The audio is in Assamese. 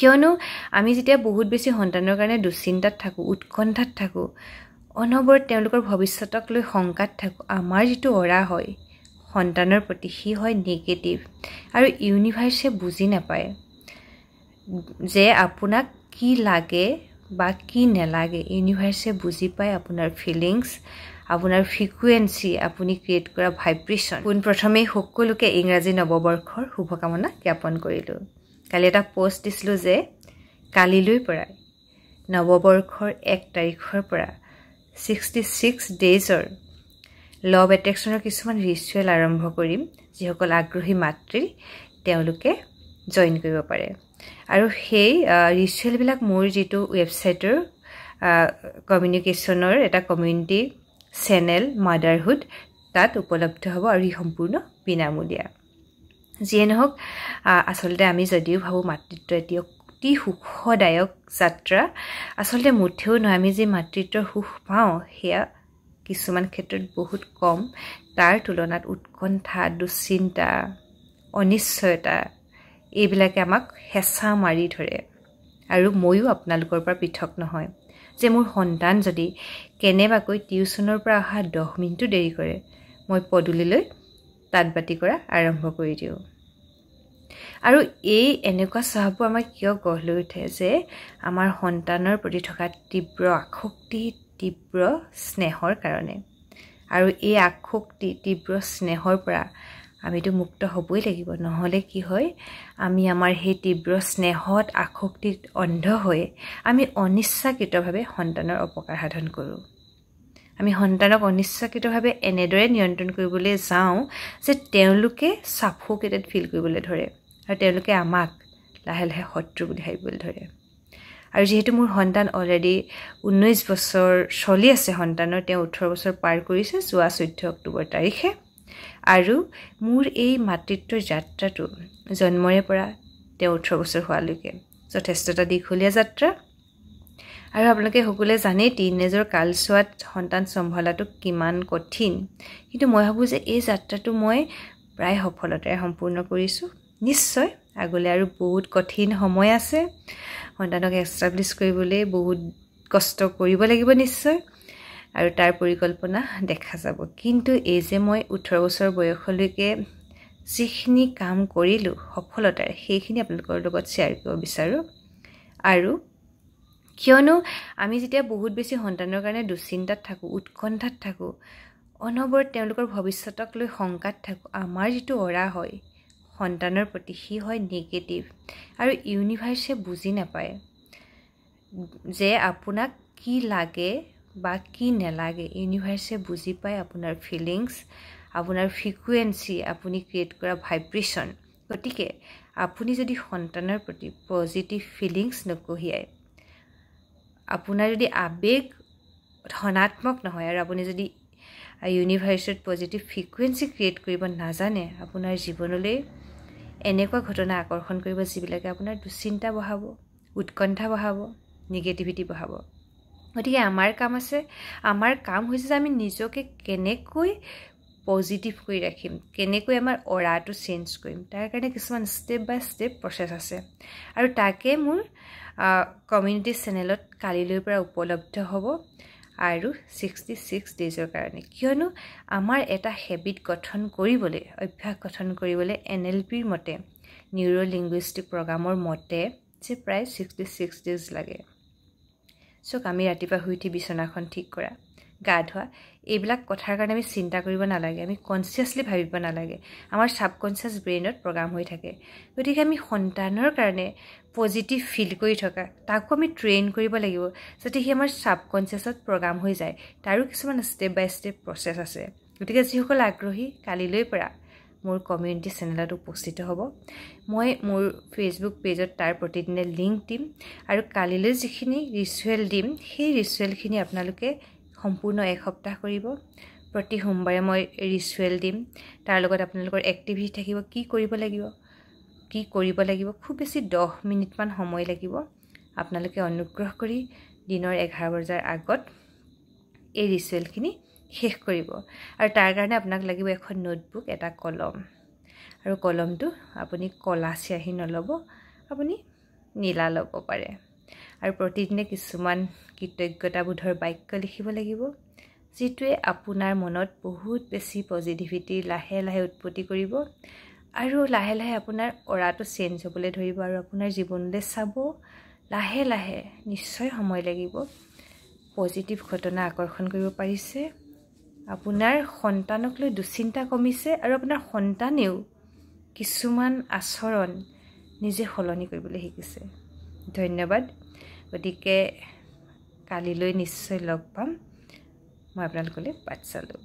কিয়নো আমি যেতিয়া বহুত বেছি সন্তানৰ কাৰণে দুশ্চিন্তাত থাকোঁ, উৎকণ্ঠাত থাকোঁ, অনবৰত তেওঁলোকৰ ভৱিষ্যতক লৈ শংকাত থাকোঁ, আমাৰ যিটো অৰা হয় সন্তানৰ প্ৰতি সি হয় নিগেটিভ। আৰু ইউনিভাৰ্ছে বুজি নাপায় যে আপোনাক কি লাগে বা কি নেলাগে। ইউনিভাৰ্ছে বুজি পায় আপোনাৰ ফিলিংছ, আপোনাৰ ফ্ৰিকুৱেঞ্চি, আপুনি ক্ৰিয়েট কৰা ভাইব্ৰেশ্যন। পোনপ্ৰথমেই সকলোকে ইংৰাজী নৱবৰ্ষৰ শুভকামনা জ্ঞাপন কৰিলোঁ। কালি এটা পোষ্ট দিছিলোঁ যে কালিলৈ পৰা নৱবৰ্ষৰ 1 তাৰিখৰ পৰা 66 ডেইজৰ লভ এট্ৰেকশ্যনৰ কিছুমান ৰিচুৱেল আৰম্ভ কৰিম। যিসকল আগ্ৰহী মাতৃ তেওঁলোকে জইন কৰিব পাৰে। আৰু সেই ৰিচুৱেলবিলাক মোৰ যিটো ৱেবছাইটৰ কমিউনিকেশ্যনৰ এটা কমিউনিটি চেনেল মাদাৰহুড তাত উপলব্ধ হ'ব আৰু ই সম্পূৰ্ণ বিনামূলীয়া। যিয়ে নহওক, আচলতে আমি যদিও ভাবোঁ মাতৃত্ব এটি অতি সুখদায়ক যাত্ৰা, আচলতে মুঠেও নহয়। আমি যি মাতৃত্বৰ সুখ পাওঁ সেয়া কিছুমান ক্ষেত্ৰত বহুত কম। তাৰ তুলনাত উৎকণ্ঠা, দুশ্চিন্তা, অনিশ্চয়তা এইবিলাকে আমাক হেঁচা মাৰি ধৰে। আৰু ময়ো আপোনালোকৰ পৰা পৃথক নহয় যে মোৰ সন্তান যদি কেনেবাকৈ টিউশ্যনৰ পৰা অহা 10 মিনিটো দেৰি কৰে, মই পদূলিলৈ তাঁত বাতি কৰা আৰম্ভ কৰি দিওঁ। আৰু এই এনেকুৱা স্বভাৱবোৰ আমাৰ কিয় গঢ় লৈ উঠে যে আমাৰ সন্তানৰ প্ৰতি থকা তীব্ৰ আসক্তি, তীব্ৰ স্নেহৰ কাৰণে। আৰু এই আসক্তি, তীব্ৰ স্নেহৰ পৰা আমিতো মুক্ত হ'বই লাগিব। নহ'লে কি হয়, আমি আমাৰ সেই তীব্ৰ স্নেহত, আসক্তিত অন্ধ হৈ আমি অনিচ্ছাকৃতভাৱে সন্তানৰ অপকাৰ সাধন কৰোঁ। আমি সন্তানক অনিচ্ছাকৃতভাৱে এনেদৰে নিয়ন্ত্ৰণ কৰিবলৈ যাওঁ যে তেওঁলোকে ছাফোকেটেড ফিল কৰিবলৈ ধৰে আৰু তেওঁলোকে আমাক লাহে লাহে শত্ৰু বুলি ভাবিবলৈ ধৰে। আৰু যিহেতু মোৰ সন্তান অলৰেডি 19 বছৰ চলি আছে সন্তানৰ, তেওঁ 18 বছৰ পাৰ কৰিছে যোৱা 14 অক্টোবৰ তাৰিখে। আৰু মোৰ এই মাতৃত্বৰ যাত্ৰাটো জন্মৰে পৰা তেওঁ 18 বছৰ হোৱালৈকে যথেষ্ট এটা দীঘলীয়া যাত্ৰা। আৰু আপোনালোকে সকলোৱে জানেই টিনেজৰ কালচোৱাত সন্তান চম্ভালাটো কিমান কঠিন। কিন্তু মই ভাবোঁ যে এই যাত্ৰাটো মই প্ৰায় সফলতাৰে সম্পূৰ্ণ কৰিছোঁ। নিশ্চয় আগলৈ আৰু বহুত কঠিন সময় আছে। সন্তানক এষ্টাব্লিছ কৰিবলৈ বহুত কষ্ট কৰিব লাগিব নিশ্চয়, আৰু তাৰ পৰিকল্পনা দেখা যাব। কিন্তু এই যে মই 18 বছৰ বয়সলৈকে যিখিনি কাম কৰিলোঁ সফলতাৰে, সেইখিনি আপোনালোকৰ লগত শ্বেয়াৰ কৰিব বিচাৰোঁ। আৰু কিয়নো আমি যেতিয়া বহুত বেছি সন্তানৰ কাৰণে দুশ্চিন্তাত থাকোঁ, উৎকণ্ঠাত থাকোঁ, অনবৰত তেওঁলোকৰ ভৱিষ্যতক লৈ শংকাত থাকোঁ, আমাৰ যিটো অৰা হয় সন্তানৰ প্ৰতি সি হয় নিগেটিভ। আৰু ইউনিভাৰ্ছে বুজি নাপায় যে আপোনাক কি লাগে বা কি নেলাগে। ইউনিভাৰ্ছে বুজি পায় আপোনাৰ ফিলিংছ, আপোনাৰ ফ্ৰিকুৱেঞ্চি, আপুনি ক্ৰিয়েট কৰা ভাইব্ৰেশ্যন। গতিকে আপুনি যদি সন্তানৰ প্ৰতি পজিটিভ ফিলিংছ নকঢ়িয়ায়, আপোনাৰ যদি আৱেগ ধনাত্মক নহয় আৰু আপুনি যদি ইউনিভাৰ্ছত পজিটিভ ফ্ৰিকুৱেঞ্চি ক্ৰিয়েট কৰিব নাজানে, আপোনাৰ জীৱনলৈ এনেকুৱা ঘটনা আকৰ্ষণ কৰিব যিবিলাকে আপোনাৰ দুশ্চিন্তা বঢ়াব, উৎকণ্ঠা বঢ়াব, নিগেটিভিটি বঢ়াব। গতিকে আমাৰ কাম আছে, আমাৰ কাম হৈছে যে আমি নিজকে কেনেকৈ পজিটিভ কৰি ৰাখিম, কেনেকৈ আমাৰ অৰাটো চেঞ্জ কৰিম। তাৰ কাৰণে কিছুমান ষ্টেপ বাই ষ্টেপ প্ৰচেছ আছে। আৰু তাকে মোৰ কমিউনিটি চেনেলত কালিলৈৰ পৰা উপলব্ধ হ'ব আৰু 66 ডেইজৰ কাৰণে। কিয়নো আমাৰ এটা হেবিট গঠন কৰিবলৈ, অভ্যাস গঠন কৰিবলৈ NLPৰ মতে, নিউৰো লিংগুইষ্টিক প্ৰগ্ৰামৰ মতে যে প্ৰায় 66 ডেইজ লাগে। চক আমি ৰাতিপুৱা শুই উঠি বিচনাখন ঠিক কৰা, গা ধোৱা, এইবিলাক কথাৰ কাৰণে আমি চিন্তা কৰিব নালাগে, আমি কনচিয়াছলি ভাবিব নালাগে। আমাৰ ছাবকনচিয়াছ ব্ৰেইনত প্ৰগ্ৰাম হৈ থাকে। গতিকে আমি সন্তানৰ কাৰণে পজিটিভ ফিল কৰি থকা, তাকো আমি ট্ৰেইন কৰিব লাগিব যাতে সি আমাৰ ছাবকনচিয়াছত প্ৰগ্ৰাম হৈ যায়। তাৰো কিছুমান ষ্টেপ বাই ষ্টেপ প্ৰচেছ আছে। গতিকে যিসকল আগ্ৰহী কালিলৈ পৰা মোৰ কমিউনিটি চেনেলত উপস্থিত হ'ব। মই মোৰ ফেচবুক পেজত তাৰ প্ৰতিদিনে লিংক দিম আৰু কালিলৈ যিখিনি ৰিচুৱেল দিম সেই ৰিচুৱেলখিনি আপোনালোকে সম্পূৰ্ণ 1 সপ্তাহ কৰিব। প্ৰতি সোমবাৰে মই ৰিচুৱেল দিম, তাৰ লগত আপোনালোকৰ এক্টিভিটি থাকিব, কি কৰিব লাগিব। খুব বেছি 10 মিনিটমান সময় লাগিব। আপোনালোকে অনুগ্ৰহ কৰি দিনৰ 11 বজাৰ আগত এই ৰিচুৱেলখিনি শেষ কৰিব। আৰু তাৰ কাৰণে আপোনাক লাগিব এখন নোটবুক, এটা কলম। আৰু কলমটো আপুনি কলা চিয়াহী নল'ব, আপুনি নীলা ল'ব পাৰে আৰু প্ৰতিদিনে কিছুমান কৃতজ্ঞতাবোধৰ বাক্য লিখিব লাগিব যিটোৱে আপোনাৰ মনত বহুত বেছি পজিটিভিটি লাহে লাহে উৎপত্তি কৰিব আৰু লাহে লাহে আপোনাৰ অৰাটো চেঞ্জ হ'বলৈ ধৰিব আৰু আপোনাৰ জীৱনলৈ চাব লাহে লাহে নিশ্চয় সময় লাগিব পজিটিভ ঘটনা আকৰ্ষণ কৰিব পাৰিছে আপোনাৰ সন্তানক লৈ দুশ্চিন্তা কমিছে আৰু আপোনাৰ সন্তানেও কিছুমান আচৰণ নিজে সলনি কৰিবলৈ শিকিছে ধন্যবাদ গতিকে কালিলৈ নিশ্চয় লগ পাম মই আপোনালোকলৈ বাট চালোঁ